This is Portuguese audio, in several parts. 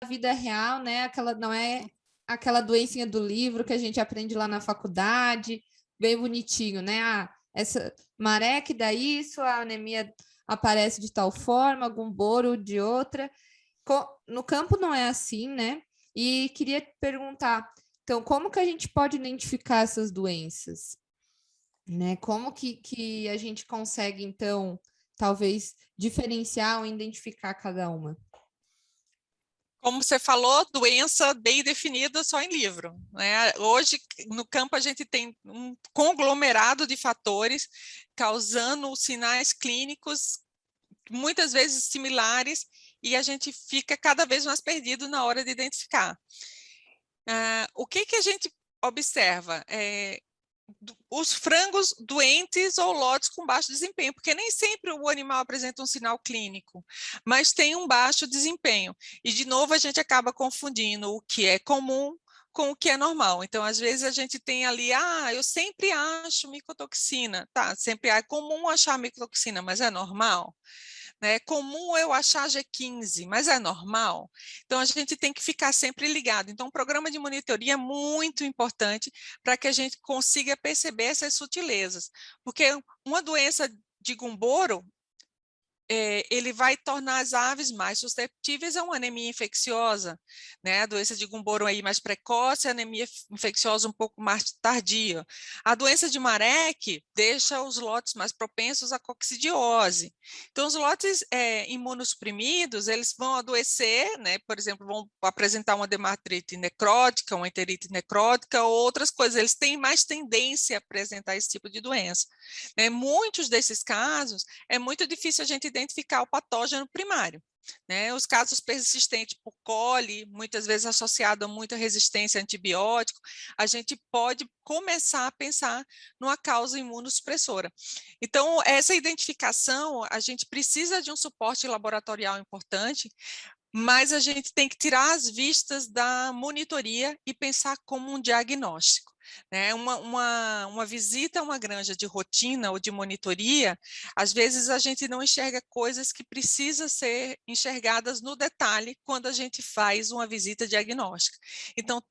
vida real, né? Aquela não é aquela doencinha do livro que a gente aprende lá na faculdade, bem bonitinho, né? Ah, essa maré que dá isso, a anemia aparece de tal forma, algum boro de outra. No campo não é assim, né? E queria te perguntar, então, como que a gente pode identificar essas doenças? Né? Como que a gente consegue, então, talvez diferenciar ou identificar cada uma? Como você falou, doença bem definida só em livro, né? Hoje, no campo, a gente tem um conglomerado de fatores causando sinais clínicos, muitas vezes similares, e a gente fica cada vez mais perdido na hora de identificar. O que a gente observa? Os frangos doentes ou lotes com baixo desempenho, porque nem sempre o animal apresenta um sinal clínico, mas tem um baixo desempenho. E, de novo, a gente acaba confundindo o que é comum com o que é normal. Então, às vezes, a gente tem ali, eu sempre acho micotoxina. Tá, sempre é comum achar micotoxina, mas é normal? Né? É comum eu achar G15, mas é normal? Então, a gente tem que ficar sempre ligado. Então, o programa de monitoria é muito importante para que a gente consiga perceber essas sutilezas. Porque uma doença de Gumboro, ele vai tornar as aves mais susceptíveis a uma anemia infecciosa, né? A doença de Gumboro aí mais precoce, a anemia infecciosa um pouco mais tardia. A doença de Marek deixa os lotes mais propensos à coccidiose. Então, os lotes imunossuprimidos, eles vão adoecer, né? Por exemplo, vão apresentar uma dermatite necrótica, uma enterite necrótica, ou outras coisas. Eles têm mais tendência a apresentar esse tipo de doença. Né? Muitos desses casos, é muito difícil a gente identificar o patógeno primário. Né? Os casos persistentes por coli, muitas vezes associado a muita resistência a antibiótico, a gente pode começar a pensar numa causa imunossupressora. Então, essa identificação, a gente precisa de um suporte laboratorial importante, mas a gente tem que tirar as vistas da monitoria e pensar como um diagnóstico. Né? Uma visita a uma granja de rotina ou de monitoria, às vezes a gente não enxerga coisas que precisam ser enxergadas no detalhe quando a gente faz uma visita diagnóstica. Então,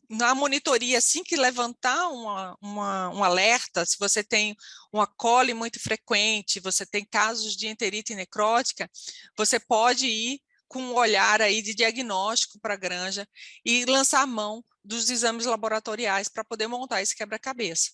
na monitoria, assim que levantar um alerta, se você tem uma cole muito frequente, você tem casos de enterite necrótica, você pode ir com um olhar aí de diagnóstico para a granja e lançar mão dos exames laboratoriais para poder montar esse quebra-cabeça.